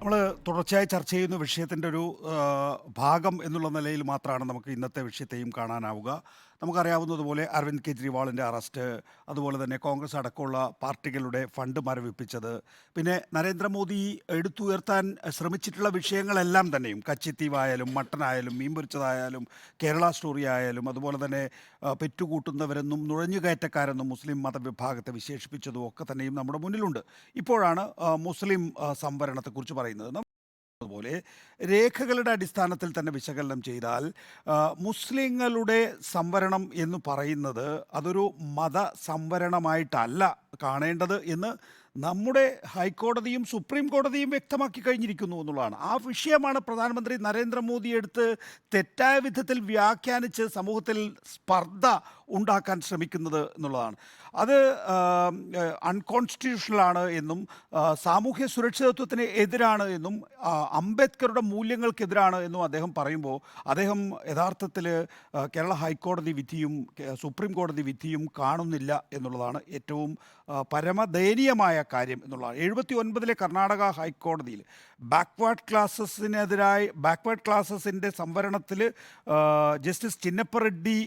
നമ്മൾ തുടർച്ചയായി ചർച്ച ചെയ്യുന്ന വിഷയത്തിൻ്റെ ഒരു ഭാഗം എന്നുള്ള നിലയിൽ മാത്രമാണ് നമുക്ക് ഇന്നത്തെ വിഷയത്തെയും കാണാനാവുക. നമുക്കറിയാവുന്നതുപോലെ അരവിന്ദ് കെജ്രിവാളിൻ്റെ അറസ്റ്റ്, അതുപോലെ തന്നെ കോൺഗ്രസ് അടക്കമുള്ള പാർട്ടികളുടെ ഫണ്ട് മരവിപ്പിച്ചത്, പിന്നെ നരേന്ദ്രമോദി എടുത്തുയർത്താൻ ശ്രമിച്ചിട്ടുള്ള വിഷയങ്ങളെല്ലാം തന്നെയും കച്ചിത്തീവായാലും മട്ടനായാലും മീൻ പൊരിച്ചതായാലും കേരള സ്റ്റോറി ആയാലും അതുപോലെ തന്നെ പെറ്റുകൂട്ടുന്നവരെന്നും നുഴഞ്ഞുകയറ്റക്കാരെന്നും മുസ്ലിം മതവിഭാഗത്തെ വിശേഷിപ്പിച്ചതും ഒക്കെ തന്നെയും നമ്മുടെ മുന്നിലുണ്ട്. ഇപ്പോഴാണ് മുസ്ലിം സംവരണത്തെക്കുറിച്ച് പറയുന്നത്. അതുപോലെ രേഖകളുടെ അടിസ്ഥാനത്തിൽ തന്നെ വിശകലനം ചെയ്താൽ മുസ്ലിങ്ങളുടെ സംവരണം എന്ന് പറയുന്നത് അതൊരു മത സംവരണമായിട്ടല്ല കാണേണ്ടത് എന്ന് നമ്മുടെ ഹൈക്കോടതിയും സുപ്രീം കോടതിയും വ്യക്തമാക്കി കഴിഞ്ഞിരിക്കുന്നു എന്നുള്ളതാണ്. ആ വിഷയമാണ് പ്രധാനമന്ത്രി നരേന്ദ്രമോദി എടുത്ത് തെറ്റായ വിധത്തിൽ വ്യാഖ്യാനിച്ച് സമൂഹത്തിൽ സ്പർദ്ധ ഉണ്ടാക്കാൻ ശ്രമിക്കുന്നത് എന്നുള്ളതാണ്. അത് അൺകോൺസ്റ്റിറ്റ്യൂഷണലാണ് എന്നും സാമൂഹ്യ സുരക്ഷിതത്വത്തിന് എതിരാണ് എന്നും അംബേദ്കറുടെ മൂല്യങ്ങൾക്കെതിരാണ് എന്നും അദ്ദേഹം പറയുമ്പോൾ അദ്ദേഹം യഥാർത്ഥത്തിൽ കേരള ഹൈക്കോടതി വിധിയും സുപ്രീം കോടതി വിധിയും കാണുന്നില്ല എന്നുള്ളതാണ് ഏറ്റവും പരമദയനീയമായ കാര്യം എന്നുള്ളതാണ്. 79 കർണാടക ഹൈക്കോടതിയിൽ ബാക്ക്വേർഡ് ക്ലാസസിൻ്റെ സംവരണത്തിൽ ജസ്റ്റിസ് ചിന്നപ്പ റെഡ്ഡി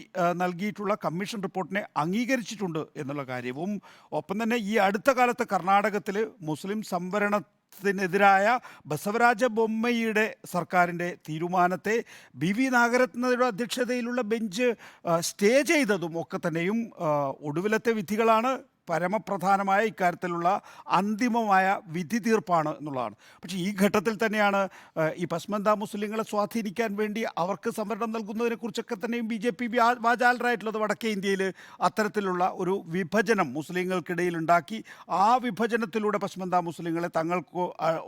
നൽകിയിട്ടുള്ള കമ്മീഷൻ റിപ്പോർട്ടിനെ അംഗീകരിച്ചിട്ടുണ്ട് എന്നുള്ള കാര്യവും, ഒപ്പം തന്നെ ഈ അടുത്ത കാലത്ത് കർണാടകത്തിൽ മുസ്ലിം സംവരണത്തിനെതിരായ ബസവരാജ ബൊമ്മയുടെ സർക്കാരിൻ്റെ തീരുമാനത്തെ ബി നാഗരത്നയുടെ അധ്യക്ഷതയിലുള്ള ബെഞ്ച് സ്റ്റേ ചെയ്തതും ഒക്കെ തന്നെയും ഒടുവിലത്തെ വിധികളാണ് പരമപ്രധാനമായ ഇക്കാര്യത്തിലുള്ള അന്തിമമായ വിധി തീർപ്പാണ് എന്നുള്ളതാണ്. പക്ഷേ ഈ ഘട്ടത്തിൽ തന്നെയാണ് ഈ പസ്മന്ത മുസ്ലിങ്ങളെ സ്വാധീനിക്കാൻ വേണ്ടി അവർക്ക് സംവരണം നൽകുന്നതിനെക്കുറിച്ചൊക്കെ തന്നെയും BJP വാചാലരായിട്ടുള്ളത്. വടക്കേ ഇന്ത്യയിൽ അത്തരത്തിലുള്ള ഒരു വിഭജനം മുസ്ലിങ്ങൾക്കിടയിൽ ഉണ്ടാക്കി ആ വിഭജനത്തിലൂടെ പസ്മന്ത മുസ്ലിങ്ങളെ തങ്ങൾക്ക്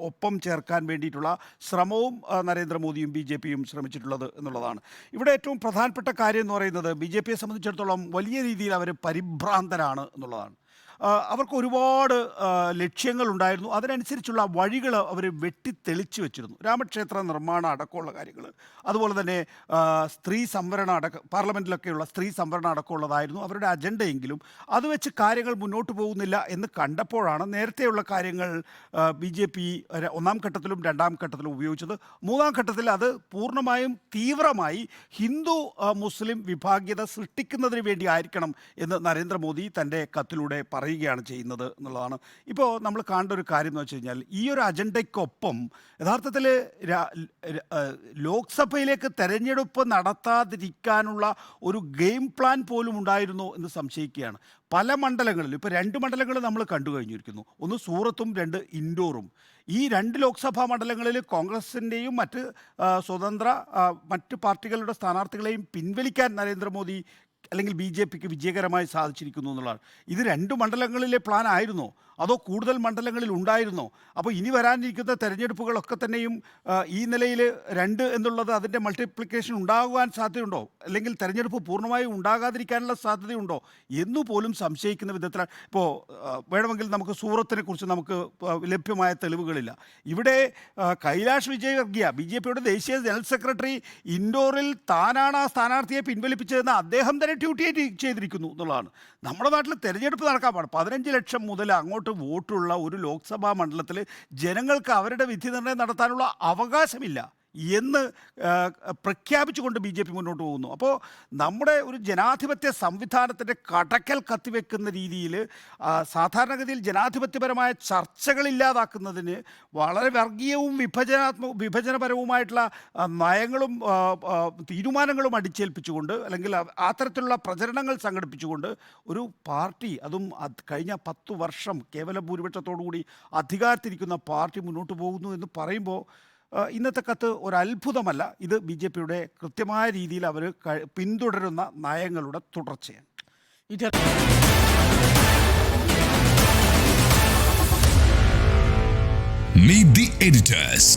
ഒപ്പം ചേർക്കാൻ വേണ്ടിയിട്ടുള്ള ശ്രമവും നരേന്ദ്രമോദിയും BJPയും ശ്രമിച്ചിട്ടുള്ളത് എന്നുള്ളതാണ്. ഇവിടെ ഏറ്റവും പ്രധാനപ്പെട്ട കാര്യം എന്ന് പറയുന്നത് BJPയെ സംബന്ധിച്ചിടത്തോളം വലിയ രീതിയിൽ അവർ പരിഭ്രാന്തരാണ് എന്നുള്ളതാണ്. അവർക്ക് ഒരുപാട് ലക്ഷ്യങ്ങളുണ്ടായിരുന്നു. അതിനനുസരിച്ചുള്ള വഴികൾ അവർ വെട്ടിത്തെളിച്ചു വെച്ചിരുന്നു. രാമക്ഷേത്ര നിർമ്മാണം അടക്കമുള്ള കാര്യങ്ങൾ, അതുപോലെ തന്നെ സ്ത്രീ സംവരണം പാർലമെൻറ്റിലൊക്കെയുള്ള സ്ത്രീ സംവരണം അടക്കമുള്ളതായിരുന്നു അവരുടെ അജണ്ടയെങ്കിലും അത് വെച്ച് കാര്യങ്ങൾ മുന്നോട്ട് പോകുന്നില്ല എന്ന് കണ്ടപ്പോഴാണ് നേരത്തെയുള്ള കാര്യങ്ങൾ BJP ഒന്നാം ഘട്ടത്തിലും രണ്ടാം ഘട്ടത്തിലും ഉപയോഗിച്ചത്. മൂന്നാം ഘട്ടത്തിൽ അത് പൂർണ്ണമായും തീവ്രമായി ഹിന്ദു മുസ്ലിം വിഭാഗീയത സൃഷ്ടിക്കുന്നതിന് വേണ്ടി ആയിരിക്കണം എന്ന് നരേന്ദ്രമോദി തൻ്റെ കത്തിലൂടെ പറയുകയാണ് ചെയ്യുന്നത് എന്നുള്ളതാണ്. ഇപ്പോൾ നമ്മൾ കാണേണ്ട ഒരു കാര്യം എന്ന് വെച്ച് കഴിഞ്ഞാൽ ഈ ഒരു അജണ്ടയ്ക്കൊപ്പം യഥാർത്ഥത്തിൽ ലോക്സഭയിലേക്ക് തെരഞ്ഞെടുപ്പ് നടത്താതിരിക്കാനുള്ള ഒരു ഗെയിം പ്ലാൻ പോലും ഉണ്ടായിരുന്നോ എന്ന് സംശയിക്കുകയാണ്. പല മണ്ഡലങ്ങളിലും ഇപ്പോൾ 2 മണ്ഡലങ്ങൾ നമ്മൾ കണ്ടു കഴിഞ്ഞിരിക്കുന്നു. ഒന്ന് സൂറത്തും 2 ഇൻഡോറും. ഈ 2 ലോക്സഭാ മണ്ഡലങ്ങളിൽ കോൺഗ്രസിൻ്റെയും സ്വതന്ത്ര മറ്റ് പാർട്ടികളുടെ സ്ഥാനാർത്ഥികളെയും പിൻവലിക്കാൻ നരേന്ദ്രമോദി അല്ലെങ്കിൽ BJPക്ക് വിജയകരമായി സാധിച്ചിരിക്കുന്നു എന്നുള്ളതാണ്. ഇത് 2 മണ്ഡലങ്ങളിലെ പ്ലാൻ ആയിരുന്നോ അതോ കൂടുതൽ മണ്ഡലങ്ങളിൽ ഉണ്ടായിരുന്നോ? അപ്പോൾ ഇനി വരാനിരിക്കുന്ന തെരഞ്ഞെടുപ്പുകളൊക്കെ തന്നെയും ഈ നിലയിൽ 2 എന്നുള്ളത് അതിൻ്റെ മൾട്ടിപ്ലിക്കേഷൻ ഉണ്ടാകുവാൻ സാധ്യതയുണ്ടോ, അല്ലെങ്കിൽ തെരഞ്ഞെടുപ്പ് പൂർണ്ണമായും ഉണ്ടാകാതിരിക്കാനുള്ള സാധ്യതയുണ്ടോ എന്നുപോലും സംശയിക്കുന്ന വിധത്തിലാണ്. ഇപ്പോൾ വേണമെങ്കിൽ നമുക്ക് സൂറത്തിനെ കുറിച്ച് നമുക്ക് ലഭ്യമായ തെളിവുകളില്ല. ഇവിടെ കൈലാഷ് വിജയവർഗിയ BJPയുടെ ദേശീയ ജനറൽ സെക്രട്ടറി ഇൻഡോറിൽ താനാണ് ആ സ്ഥാനാർത്ഥിയെ പിൻവലിപ്പിച്ചതെന്ന് അദ്ദേഹം തന്നെ ട്വീറ്റ് ചെയ്തിരിക്കുന്നു എന്നുള്ളതാണ്. നമ്മുടെ നാട്ടിൽ തെരഞ്ഞെടുപ്പ് നടക്കാൻ പാടില്ല. 15 ലക്ഷം മുതൽ അങ്ങോട്ട് വോട്ടുള്ള ഒരു ലോക്സഭാ മണ്ഡലത്തിൽ ജനങ്ങൾക്ക് അവരുടെ വിധി നിർണ്ണയം നടത്താനുള്ള അവകാശമില്ല എന്ന് പ്രഖ്യാപിച്ചുകൊണ്ട് BJP മുന്നോട്ട് പോകുന്നു. അപ്പോൾ നമ്മുടെ ഒരു ജനാധിപത്യ സംവിധാനത്തിൻ്റെ കടക്കൽ കത്തിവെക്കുന്ന രീതിയിൽ സാധാരണഗതിയിൽ ജനാധിപത്യപരമായ ചർച്ചകളില്ലാതാക്കുന്നതിന് വളരെ വർഗീയവും വിഭജനപരവുമായിട്ടുള്ള നയങ്ങളും തീരുമാനങ്ങളും അടിച്ചേൽപ്പിച്ചുകൊണ്ട്, അല്ലെങ്കിൽ അത്തരത്തിലുള്ള പ്രചരണങ്ങൾ സംഘടിപ്പിച്ചുകൊണ്ട് ഒരു പാർട്ടി, അതും കഴിഞ്ഞ 10 വർഷം കേവല ഭൂരിപക്ഷത്തോടുകൂടി അധികാരത്തിരിക്കുന്ന പാർട്ടി മുന്നോട്ട് പോകുന്നു എന്ന് പറയുമ്പോൾ ഇന്നത്തെ കത്ത് ഒരു അത്ഭുതമല്ല. ഇത് BJPയുടെ കൃത്യമായ രീതിയിൽ അവർ പിന്തുടരുന്ന നയങ്ങളുടെ തുടർച്ചയാണ്. Meet the editors.